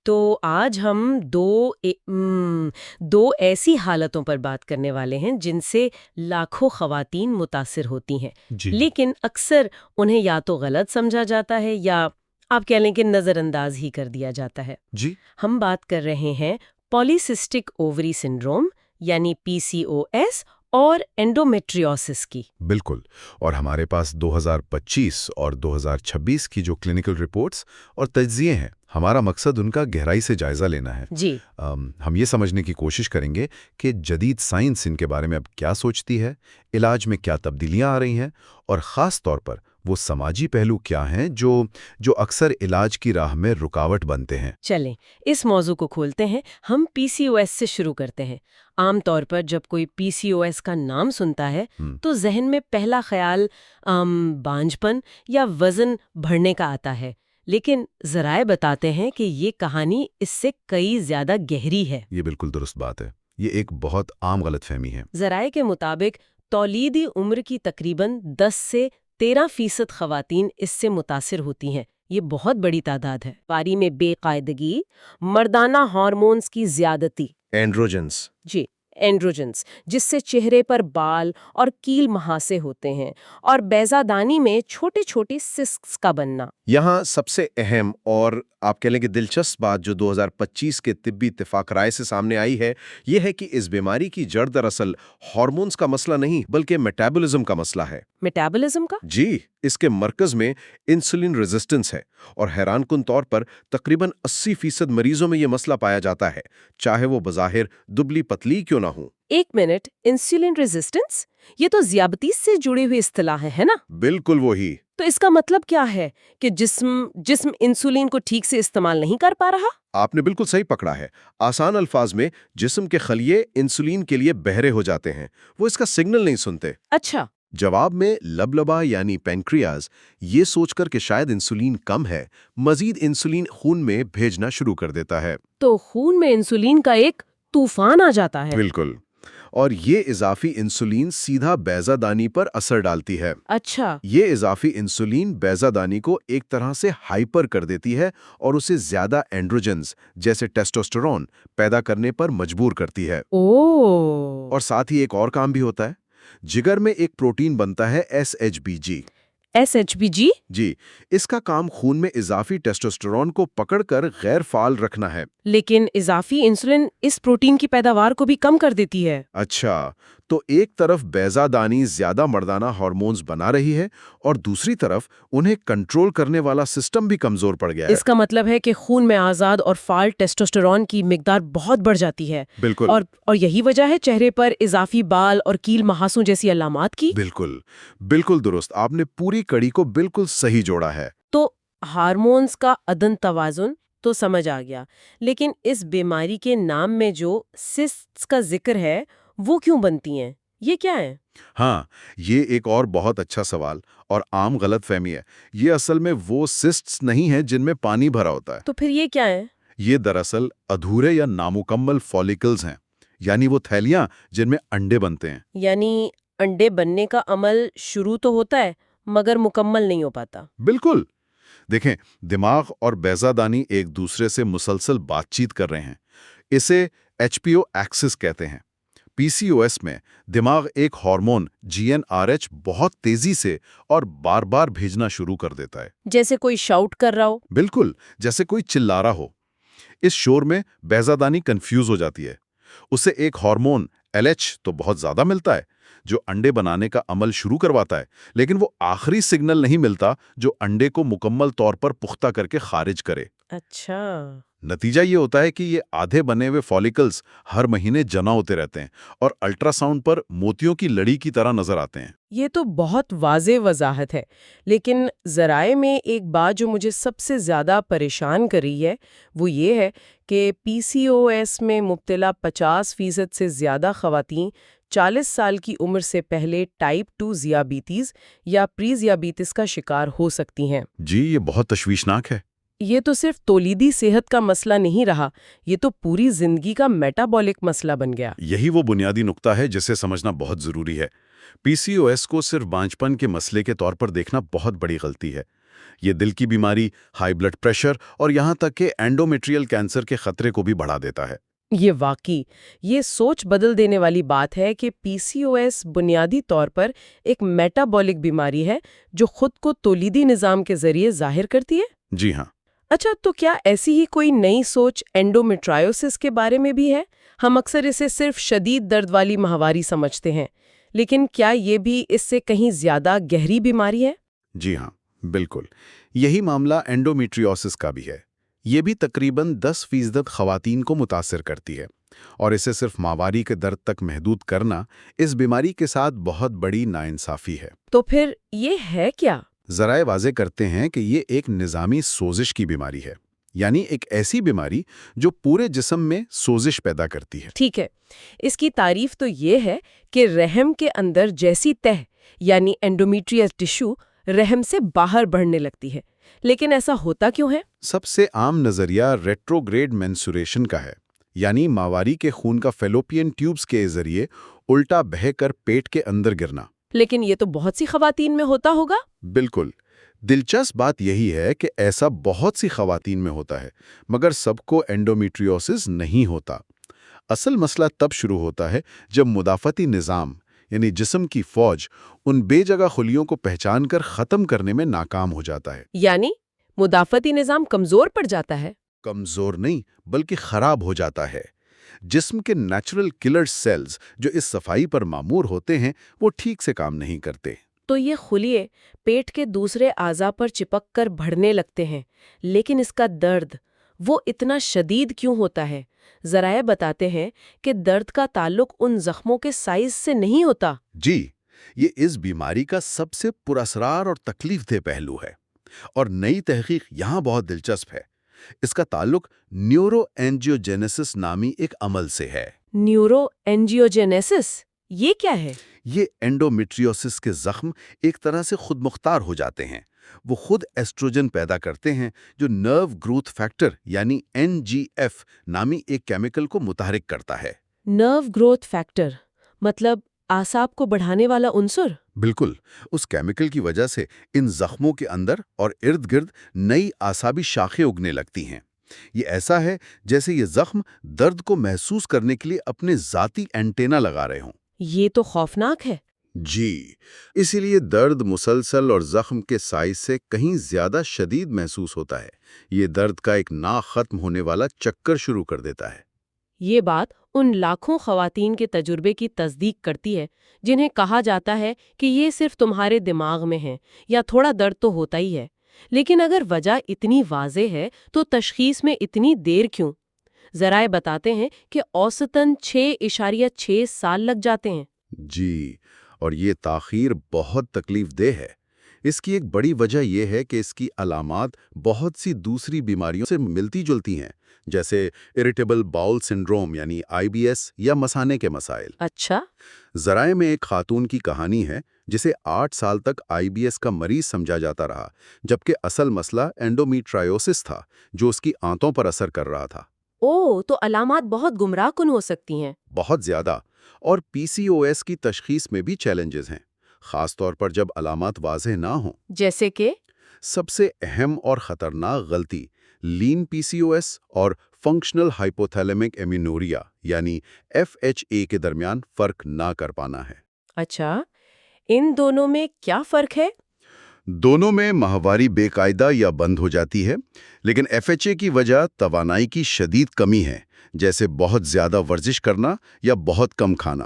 تو آج ہم دو ایسی حالتوں پر بات کرنے والے ہیں جن سے لاکھوں خواتین متاثر ہوتی ہیں، جی لیکن اکثر انہیں یا تو غلط سمجھا جاتا ہے یا آپ کہہ لیں کہ نظر انداز ہی کر دیا جاتا ہے۔ جی ہم بات کر رہے ہیں پالیسسٹک اووری سنڈروم یعنی PCOS اور انڈومیٹریوسس کی۔ بالکل، اور ہمارے پاس 2025 اور 2026 کی جو کلینکل رپورٹس اور تجزیے ہیں، ہمارا مقصد ان کا گہرائی سے جائزہ لینا ہے۔ جی ہم یہ سمجھنے کی کوشش کریں گے کہ جدید سائنس ان کے بارے میں اب کیا سوچتی ہے، علاج میں کیا تبدیلیاں آ رہی ہیں، اور خاص طور پر وہ سماجی پہلو کیا ہیں جو اکثر علاج کی راہ میں رکاوٹ بنتے ہیں۔ چلیں اس موضوع کو کھولتے ہیں۔ ہم PCOS سے شروع کرتے ہیں۔ عام طور پر جب کوئی PCOS کا نام سنتا ہے تو ذہن میں پہلا خیال بانجھ پن یا وزن بڑھنے کا آتا ہے، لیکن ذرائع بتاتے ہیں کہ یہ کہانی اس سے کئی زیادہ گہری ہے۔ یہ بالکل درست بات ہے، یہ ایک بہت عام غلط فہمی ہے۔ ذرائع کے مطابق تولیدی عمر کی تقریباً 10 سے 13% خواتین اس سے متاثر ہوتی ہیں۔ یہ بہت بڑی تعداد ہے۔ پاری میں بے قاعدگی، مردانہ ہارمونز کی زیادتی اینڈروجنس اینڈروجنس جس سے چہرے پر بال اور کیل مہاسے ہوتے ہیں، اور بیضہ دانی میں چھوٹے چھوٹے سسٹس کا بننا۔ یہاں سب سے اہم اور آپ کہہ لیں کہ دلچسپ بات جو 2025 کے طبی اتفاق رائے سے سامنے آئی ہے، یہ ہے کہ اس بیماری کی جڑ دراصل ہارمونز کا مسئلہ نہیں بلکہ میٹابولزم کا مسئلہ ہے۔ میٹابولزم کا؟ جی، اس کے مرکز میں انسولین ریزسٹنس ہے، اور حیران کن طور پر تقریباً 80% مریضوں میں یہ مسئلہ پایا جاتا ہے، چاہے وہ بظاہر دبلی پتلی کیوں نہ ہوں۔ ایک منٹ، انسولین ریزسٹنس؟ یہ تو ذیابطیس سے جڑی ہوئی اصطلاح ہے نا؟ بالکل وہی۔ تو اس کا مطلب کیا ہے کہ جسم انسولین کو ٹھیک سے استعمال نہیں کر پا رہا؟ آپ نے بالکل صحیح پکڑا ہے۔ آسان الفاظ میں جسم کے خلیے انسولین کے لیے بہرے ہو جاتے ہیں، وہ اس کا سگنل نہیں سنتے۔ اچھا۔ جواب میں لبلبا یعنی پینکریاز یہ سوچ کر کہ شاید انسولین کم ہے، مزید انسولین خون میں بھیجنا شروع کر دیتا ہے۔ تو خون میں انسولین کا ایک طوفان آ جاتا ہے۔ بالکل، اور یہ اضافی انسولین سیدھا بیضہ دانی پر اثر ڈالتی ہے۔ اچھا۔ یہ اضافی انسولین بیضہ دانی کو ایک طرح سے ہائپر کر دیتی ہے اور اسے زیادہ اینڈروجنز جیسے ٹیسٹوسٹیرون پیدا کرنے پر مجبور کرتی ہے۔ اوہ۔ اور ساتھ ہی ایک اور کام بھی ہوتا ہے، جگر میں ایک پروٹین بنتا ہے SHBG۔ SHBG؟ جی، اس کا کام خون میں اضافی ٹیسٹوسٹیرون کو پکڑ کر غیر فعال رکھنا ہے۔ لیکن اضافی انسولین اس پروٹین کی پیداوار کو بھی کم کر دیتی ہے۔ اچھا، تو ایک طرف بیضہ دانی زیادہ مردانہ ہارمونز بنا رہی ہے اور دوسری طرف انہیں کنٹرول کرنے والا سسٹم بھی کمزور پڑ گیا ہے۔ اس کا مطلب ہے کہ خون میں آزاد اور فعال ٹیسٹوسٹیرون کی مقدار بہت بڑھ جاتی ہے۔ بالکل۔ اور یہی وجہ ہے چہرے پر اضافی بال اور کیل مہاسوں جیسی علامات کی۔ بالکل درست، آپ نے پوری کڑی کو بالکل صحیح جوڑا ہے۔ تو ہارمونز کا عدم توازن تو سمجھ آ گیا، لیکن اس بیماری کے نام میں جو سسٹس کا ذکر ہے وہ کیوں بنتی ہیں؟ یہ کیا ہے؟ ہاں، یہ ایک اور بہت اچھا سوال اور عام غلط فہمی ہے۔ یہ اصل میں وہ سسٹس نہیں ہیں جن میں پانی بھرا ہوتا ہے۔ تو پھر یہ کیا ہے؟ یہ دراصل ادھورے یا نامکمل فولیکلز ہیں، یعنی وہ تھیلیاں جن میں انڈے بنتے ہیں۔ یعنی انڈے بننے کا عمل شروع تو ہوتا ہے مگر مکمل نہیں ہو پاتا۔ بالکل، دیکھیں، دماغ اور بیضہ دانی ایک دوسرے سے مسلسل بات چیت کر رہے ہیں، اسے HPO ایکسس کہتے ہیں۔ PCOS میں دماغ ایک ہارمون GnRH بہت تیزی سے اور بار بار بھیجنا شروع کر دیتا ہے۔ جیسے کوئی شاؤٹ کر رہا ہو؟ بالکل، جیسے کوئی چلا رہا ہو۔ اس شور میں بیضہ دانی کنفیوز ہو جاتی ہے، اسے ایک ہارمون LH تو بہت زیادہ ملتا ہے جو انڈے بنانے کا عمل شروع کرواتا ہے، لیکن وہ آخری سگنل نہیں ملتا جو انڈے کو مکمل طور پر پختہ کر کے خارج کرے۔ اچھا۔ نتیجہ یہ ہوتا ہے کہ یہ آدھے بنے ہوئے فولیکلز ہر مہینے جمع ہوتے رہتے ہیں اور الٹرا ساؤنڈ پر موتیوں کی لڑی کی طرح نظر آتے ہیں۔ یہ تو بہت واضح وضاحت ہے، لیکن ذرائع میں ایک بات جو مجھے سب سے زیادہ پریشان کر رہی ہے وہ یہ ہے کہ PCOS میں مبتلا 50% سے زیادہ خواتین 40 سال کی عمر سے پہلے ٹائپ 2 ذیابیطس یا پری ذیابیطس کا شکار ہو سکتی ہیں۔ جی، یہ بہت تشویشناک ہے۔ یہ تو صرف تولیدی صحت کا مسئلہ نہیں رہا، یہ تو پوری زندگی کا میٹابولک مسئلہ بن گیا۔ یہی وہ بنیادی نقطہ ہے جسے سمجھنا بہت ضروری ہے۔ PCOS کو صرف بانجھ پن کے مسئلے کے طور پر دیکھنا بہت بڑی غلطی ہے۔ یہ دل کی بیماری، ہائی بلڈ پریشر اور یہاں تک کہ اینڈومیٹریل کینسر کے خطرے کو بھی بڑھا دیتا ہے۔ یہ واقعی یہ سوچ بدل دینے والی بات ہے کہ پی سی او ایس بنیادی طور پر ایک میٹابولک بیماری ہے جو خود کو تولیدی نظام کے ذریعے ظاہر کرتی ہے۔ جی ہاں۔ اچھا، تو کیا ایسی ہی کوئی نئی سوچ اینڈومیٹرائوسس کے بارے میں بھی ہے؟ ہم اکثر اسے صرف شدید درد والی ماہواری سمجھتے ہیں، لیکن کیا یہ بھی اس سے کہیں زیادہ گہری بیماری ہے؟ جی ہاں، بالکل۔ یہی معاملہ اینڈومیٹریوسس کا بھی ہے۔ یہ بھی تقریباً 10% خواتین کو متاثر کرتی ہے، اور اسے صرف ماہواری کے درد تک محدود کرنا اس بیماری کے ساتھ بہت بڑی ناانصافی ہے۔ تو پھر یہ ہے کیا؟ ذرائع واضح کرتے ہیں کہ یہ ایک نظامی سوزش کی بیماری ہے، یعنی ایک ایسی بیماری جو پورے جسم میں سوزش پیدا کرتی ہے۔ ٹھیک ہے، اس کی تعریف تو یہ ہے کہ رحم کے اندر جیسی تہ یعنی اینڈومیٹریس ٹشو رحم سے باہر بڑھنے لگتی ہے، لیکن ایسا ہوتا کیوں ہے؟ سب سے عام نظریہ ریٹروگریڈ مینسوریشن کا ہے، یعنی ماہواری کے خون کا فیلوپین ٹیوبز کے ذریعے الٹا بہہ کر پیٹ کے اندر گرنا۔ لیکن یہ تو بہت سی خواتین میں ہوتا ہوگا۔ بالکل۔ دلچسپ بات یہی ہے کہ ایسا بہت سی خواتین میں ہوتا ہے، مگر سب کو اینڈومیٹریوسس نہیں ہوتا۔ اصل مسئلہ تب شروع ہوتا ہے جب مدافعتی نظام یعنی جسم کی فوج ان بے جگہ خلیوں کو پہچان کر ختم کرنے میں ناکام ہو جاتا ہے۔ یعنی مدافعتی نظام کمزور پڑ جاتا ہے؟ کمزور نہیں، بلکہ خراب ہو جاتا ہے۔ جسم کے نیچرل کلر سیلز جو اس صفائی پر مامور ہوتے ہیں وہ ٹھیک سے کام نہیں کرتے۔ تو یہ خلیے پیٹ کے دوسرے اعضاء پر چپک کر بڑھنے لگتے ہیں، لیکن اس کا درد وہ اتنا شدید کیوں ہوتا ہے؟ ذرائع بتاتے ہیں کہ درد کا تعلق ان زخموں کے سائز سے نہیں ہوتا۔ جی، یہ اس بیماری کا سب سے پراسرار اور تکلیف دہ پہلو ہے، اور نئی تحقیق یہاں بہت دلچسپ ہے۔ اس کا تعلق نیورو اینجیوجینیسس نامی ایک عمل سے ہے۔ نیورو اینجیوجینیسس یہ کیا ہے؟ یہ اینڈومیٹریوسس کے زخم ایک طرح سے خود مختار ہو جاتے ہیں۔ وہ خود ایسٹروجن پیدا کرتے ہیں جو نرو گروتھ فیکٹر یعنی NGF نامی ایک کیمیکل کو متحرک کرتا ہے۔ نرو گروتھ فیکٹر مطلب اعصاب کو بڑھانے والا عنصر؟ بالکل، اس کیمیکل کی وجہ سے ان زخموں کے اندر اور ارد گرد نئی اعصابی شاخیں اگنے لگتی ہیں۔ یہ ایسا ہے جیسے یہ زخم درد کو محسوس کرنے کے لیے اپنے ذاتی اینٹینا لگا رہے ہوں۔ یہ تو خوفناک ہے۔ جی، اسی لیے درد مسلسل اور زخم کے سائز سے کہیں زیادہ شدید محسوس ہوتا ہے۔ یہ درد کا ایک نا ختم ہونے والا چکر شروع کر دیتا ہے۔ یہ بات ان لاکھوں خواتین کے تجربے کی تصدیق کرتی ہے جنہیں کہا جاتا ہے کہ یہ صرف تمہارے دماغ میں ہے یا تھوڑا درد تو ہوتا ہی ہے۔ لیکن اگر وجہ اتنی واضح ہے تو تشخیص میں اتنی دیر کیوں؟ ذرائع بتاتے ہیں کہ اوسطاً 6.6 سال لگ جاتے ہیں۔ جی، اور یہ تاخیر بہت تکلیف دہ ہے۔ اس کی ایک بڑی وجہ یہ ہے کہ اس کی علامات بہت سی دوسری بیماریوں سے ملتی جلتی ہیں، جیسے اریٹیبل باؤل سنڈروم یعنی IBS یا مثانے کے مسائل۔ اچھا۔ ذرائع میں ایک خاتون کی کہانی ہے جسے 8 سال تک IBS کا مریض سمجھا جاتا رہا، جبکہ اصل مسئلہ اینڈومیٹرائوسس تھا جو اس کی آنتوں پر اثر کر رہا تھا۔ تو علامات بہت گمراہ کن ہو سکتی ہیں۔ بہت زیادہ۔ اور PCOS کی تشخیص میں بھی چیلنجز ہیں، خاص طور پر جب علامات واضح نہ ہوں۔ جیسے کہ سب سے اہم اور خطرناک غلطی لین PCOS اور فنکشنل ہائپوتھیلیمک ایمینوریا یعنی FHA کے درمیان فرق نہ کر پانا ہے۔ اچھا، ان دونوں میں کیا فرق ہے؟ دونوں میں ماہواری بے قاعدہ یا بند ہو جاتی ہے، لیکن FHA کی وجہ توانائی کی شدید کمی ہے، جیسے بہت زیادہ ورزش کرنا یا بہت کم کھانا،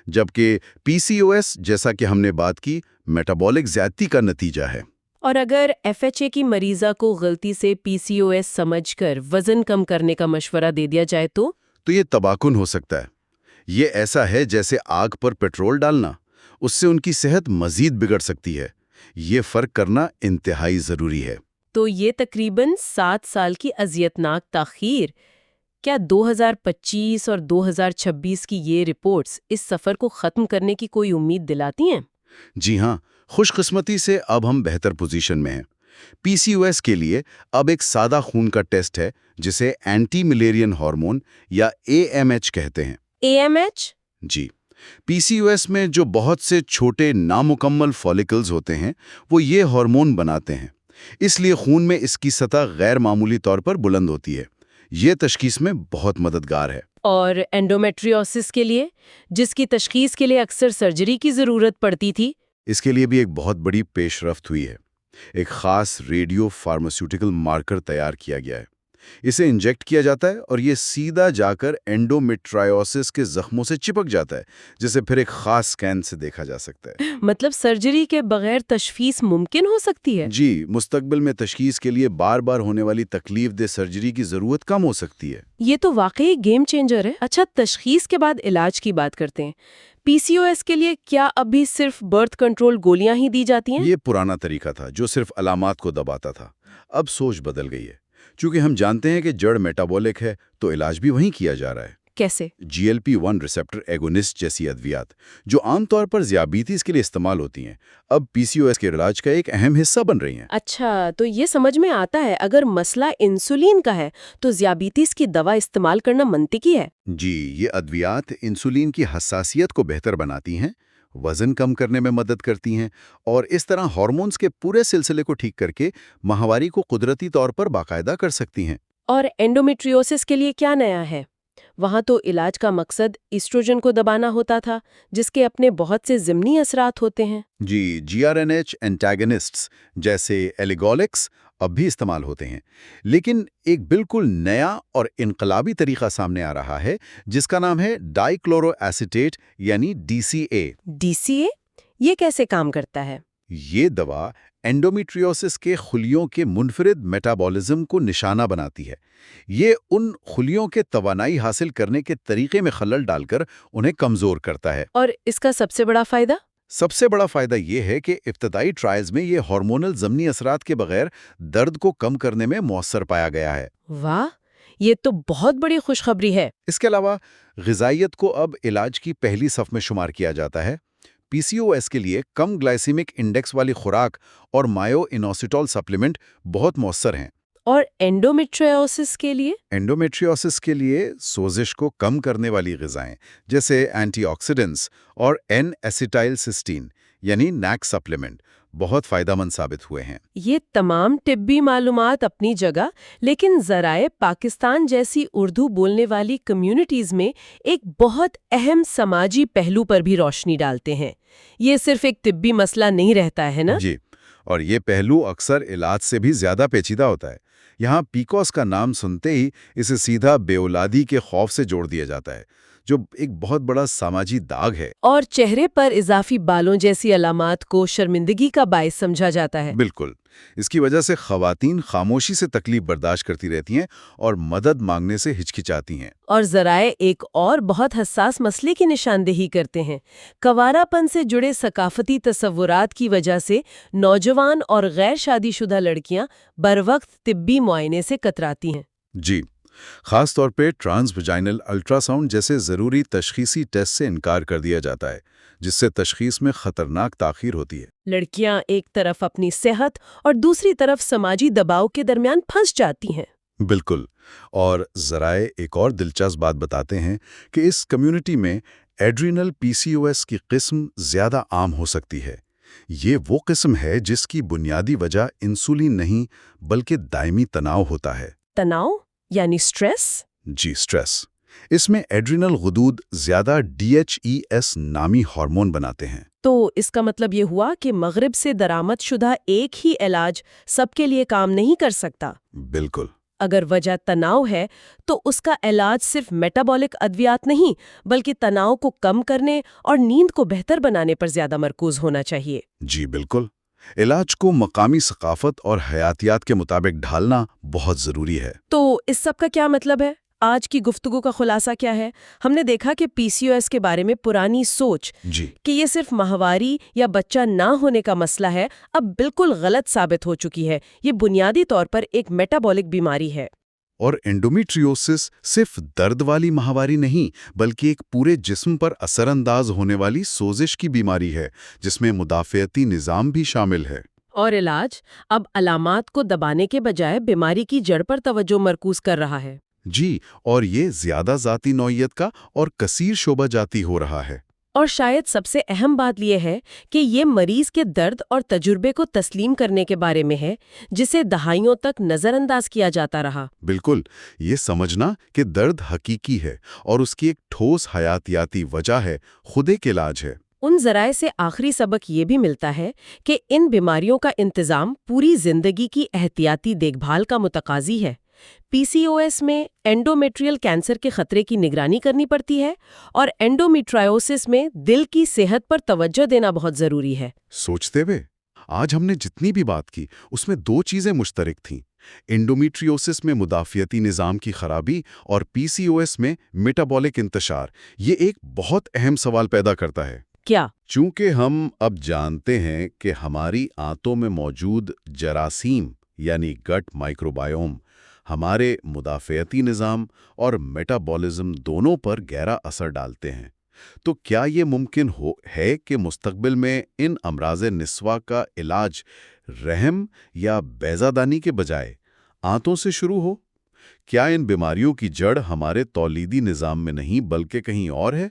جبکہ PCOS جیسا کہ ہم نے بات کی میٹابولک زیادتی کا نتیجہ ہے۔ اور اگر FHA کی مریضہ کو غلطی سے PCOS سمجھ کر وزن کم کرنے کا مشورہ دے دیا جائے تو یہ تباکن ہو سکتا ہے۔ یہ ایسا ہے جیسے آگ پر پیٹرول ڈالنا، اس سے ان کی صحت مزید بگڑ سکتی ہے۔ یہ فرق کرنا انتہائی ضروری ہے۔ تو یہ تقریباً 7 سال کی اذیتناک تاخیر، کیا 2025 اور 2026 کی یہ رپورٹس اس سفر کو ختم کرنے کی کوئی امید دلاتی ہیں؟ جی ہاں، خوش قسمتی سے اب ہم بہتر پوزیشن میں ہیں۔ PCOS کے لیے اب ایک سادہ خون کا ٹیسٹ ہے جسے اینٹی ملیرین ہارمون یا AMH کہتے ہیں۔ AMH؟ جی، PCOS میں جو بہت سے چھوٹے نامکمل فولیکلز ہوتے ہیں وہ یہ ہارمون بناتے ہیں۔ اس لیے خون میں اس کی سطح غیر معمولی طور پر بلند ہوتی ہے۔ یہ تشخیص میں بہت مددگار ہے۔ اور اینڈومیٹریوسس کے لیے، جس کی تشخیص کے لیے اکثر سرجری کی ضرورت پڑتی تھی؟ اس کے لیے بھی ایک بہت بڑی پیش رفت ہوئی ہے۔ ایک خاص ریڈیو فارماسیوٹیکل مارکر تیار کیا گیا ہے۔ اسے انجیکٹ کیا جاتا ہے اور یہ سیدھا جا کر اینڈومیٹرائوسس کے زخموں سے چپک جاتا ہے، جسے پھر ایک خاص سکین سے دیکھا جا سکتا ہے۔ مطلب سرجری کے بغیر تشخیص ممکن ہو سکتی ہے؟ جی، مستقبل میں تشخیص کے لیے بار بار ہونے والی تکلیف دہ سرجری کی ضرورت کم ہو سکتی ہے۔ یہ تو واقعی گیم چینجر ہے۔ اچھا، تشخیص کے بعد علاج کی بات کرتے ہیں۔ پی سی او ایس کے لیے کیا اب بھی صرف برتھ کنٹرول گولیاں ہی دی جاتی ہیں؟ یہ پرانا طریقہ تھا جو صرف علامات کو دباتا تھا۔ اب سوچ بدل گئی ہے۔ چونکہ ہم جانتے ہیں کہ جڑ میٹابولک ہے تو علاج بھی وہیں کیا جا رہا ہے۔ کیسے؟ GLP-1 ریسپٹر ایگونسٹ جیسی ادویات جو عام طور پر ذیابیطس کے لیے استعمال ہوتی ہیں، اب PCOS کے علاج کا ایک اہم حصہ بن رہی ہیں۔ اچھا، تو یہ سمجھ میں آتا ہے اگر مسئلہ انسولین کا ہے تو ذیابیطس کی دوا استعمال کرنا منطقی ہے۔ جی، یہ ادویات انسولین کی حساسیت کو بہتر بناتی ہیں، وزن کم کرنے میں مدد کرتی ہیں اور اس طرح ہارمونز کے پورے سلسلے کو ٹھیک کر کے ماہواری کو قدرتی طور پر باقاعدہ کر سکتی ہیں۔ اور اینڈومیٹریوسس کے لیے کیا نیا ہے؟ وہاں تو علاج کا مقصد ایسٹروجن کو دبانا ہوتا تھا، جس کے اپنے بہت سے ضمنی اثرات ہوتے ہیں۔ جی، GRNH اینٹاگنسٹس جیسے ایلیگولکس اب بھی استعمال ہوتے ہیں، لیکن ایک بالکل نیا اور انقلابی طریقہ سامنے آ رہا ہے جس کا نام ہے ڈائی کلورو ایسیٹیٹ یعنی DCA۔ DCA؟ یہ کیسے کام کرتا ہے؟ یہ دوا اینڈومیٹریوسس کے خلیوں کے منفرد میٹابولزم کو نشانہ بناتی ہے۔ یہ ان خلیوں کے توانائی حاصل کرنے کے طریقے میں خلل ڈال کر انہیں کمزور کرتا ہے۔ اور اس کا سب سے بڑا فائدہ؟ سب سے بڑا فائدہ یہ ہے کہ ابتدائی ٹرائلز میں یہ ہارمونل ضمنی اثرات کے بغیر درد کو کم کرنے میں مؤثر پایا گیا ہے۔ واہ، یہ تو بہت بڑی خوشخبری ہے۔ اس کے علاوہ غذائیت کو اب علاج کی پہلی صف میں شمار کیا جاتا ہے۔ PCOS کے لیے کم گلائسیمک انڈیکس والی خوراک اور مایو انوسیٹول سپلیمنٹ بہت مؤثر ہیں۔ اور اینڈومیٹریوسس کے لیے؟ اینڈومیٹریوسس کے لیے سوزش کو کم کرنے والی غذائیں جیسے اینٹی آکسیڈنٹس اور این ایسیٹائل سسٹین یعنی NAC سپلیمنٹ بہت فائدہ مند ثابت ہوئے ہیں۔ یہ تمام طبی معلومات اپنی جگہ، لیکن ذرائع پاکستان جیسی اردو بولنے والی کمیونٹیز میں ایک بہت اہم سماجی پہلو پر بھی روشنی ڈالتے ہیں۔ یہ صرف ایک طبی مسئلہ نہیں رہتا ہے نا؟ جی، اور یہ پہلو اکثر علاج سے بھی زیادہ پیچیدہ ہوتا ہے۔ یہاں PCOS کا نام سنتے ہی اسے سیدھا بے اولادی کے خوف سے جوڑ دیا جاتا ہے، جو ایک بہت بڑا سماجی داغ ہے۔ اور چہرے پر اضافی بالوں جیسی علامات کو شرمندگی کا باعث سمجھا جاتا ہے۔ بالکل، اس کی وجہ سے خواتین خاموشی سے تکلیف برداشت کرتی رہتی ہیں اور مدد مانگنے سے ہچکچاتی ہیں۔ اور ذرائع ایک اور بہت حساس مسئلے کی نشاندہی کرتے ہیں۔ کنوارا پن سے جڑے ثقافتی تصورات کی وجہ سے نوجوان اور غیر شادی شدہ لڑکیاں بروقت طبی معائنے سے کتراتی ہیں۔ جی، خاص طور پہ ٹرانس ویجائنل الٹرا ساؤنڈ جیسے ضروری تشخیصی ٹیسٹ سے انکار کر دیا جاتا ہے، جس سے تشخیص میں خطرناک تاخیر ہوتی ہے۔ لڑکیاں ایک طرف اپنی صحت اور دوسری طرف سماجی دباؤ کے درمیان پھنس جاتی ہیں۔ بالکل، اور ذرائع ایک اور دلچسپ بات بتاتے ہیں کہ اس کمیونٹی میں ایڈرینل PCOS کی قسم زیادہ عام ہو سکتی ہے۔ یہ وہ قسم ہے جس کی بنیادی وجہ انسولین نہیں بلکہ دائمی تناؤ ہوتا ہے۔ تناؤ یعنی سٹریس؟ جی، سٹریس۔ اس میں ایڈرینل غدود زیادہ DHES نامی ہارمون بناتے ہیں۔ تو اس کا مطلب یہ ہوا کہ مغرب سے درآمد شدہ ایک ہی علاج سب کے لیے کام نہیں کر سکتا۔ بالکل۔ اگر وجہ تناؤ ہے تو اس کا علاج صرف میٹابولک ادویات نہیں بلکہ تناؤ کو کم کرنے اور نیند کو بہتر بنانے پر زیادہ مرکوز ہونا چاہیے۔ جی بالکل، علاج کو مقامی ثقافت اور حیاتیات کے مطابق ڈھالنا بہت ضروری ہے۔ تو اس سب کا کیا مطلب ہے؟ آج کی گفتگو کا خلاصہ کیا ہے؟ ہم نے دیکھا کہ PCOS کے بارے میں پرانی سوچ جی، کہ یہ صرف ماہواری یا بچہ نہ ہونے کا مسئلہ ہے اب بالکل غلط ثابت ہو چکی ہے۔ یہ بنیادی طور پر ایک میٹابولک بیماری ہے۔ اور اینڈومیٹریوسس صرف درد والی ماہواری نہیں بلکہ ایک پورے جسم پر اثر انداز ہونے والی سوزش کی بیماری ہے جس میں مدافعتی نظام بھی شامل ہے۔ اور علاج اب علامات کو دبانے کے بجائے بیماری کی جڑ پر توجہ مرکوز کر رہا ہے۔ جی، اور یہ زیادہ ذاتی نوعیت کا اور کثیر شعبہ جاتی ہو رہا ہے۔ اور شاید سب سے اہم بات یہ ہے کہ یہ مریض کے درد اور تجربے کو تسلیم کرنے کے بارے میں ہے، جسے دہائیوں تک نظر انداز کیا جاتا رہا۔ بالکل، یہ سمجھنا کہ درد حقیقی ہے اور اس کی ایک ٹھوس حیاتیاتی وجہ ہے، خود ایک علاج ہے۔ ان ذرائع سے آخری سبق یہ بھی ملتا ہے کہ ان بیماریوں کا انتظام پوری زندگی کی احتیاطی دیکھ بھال کا متقاضی ہے۔ پی سی او ایس میں اینڈومیٹریل کینسر کے خطرے کی نگرانی کرنی پڑتی ہے، اور اینڈومیٹرائوسس میں دل کی صحت پر توجہ دینا بہت ضروری ہے۔ سوچتے ہوئے آج ہم نے جتنی بھی بات کی اس میں دو چیزیں مشترک تھیں: انڈومیٹریوسس میں مدافعتی نظام کی خرابی اور پی سی او ایس میں میٹابولک انتشار۔ یہ ایک بہت اہم سوال پیدا کرتا ہے۔ کیا؟ چونکہ ہم اب جانتے ہیں کہ ہماری آنتوں میں موجود جراثیم یعنی گٹ مائکروبائیوم ہمارے مدافعتی نظام اور میٹابولزم دونوں پر گہرا اثر ڈالتے ہیں، تو کیا یہ ممکن ہے کہ مستقبل میں ان امراض نسواں کا علاج رحم یا بیضہ دانی کے بجائے آنتوں سے شروع ہو؟ کیا ان بیماریوں کی جڑ ہمارے تولیدی نظام میں نہیں بلکہ کہیں اور ہے؟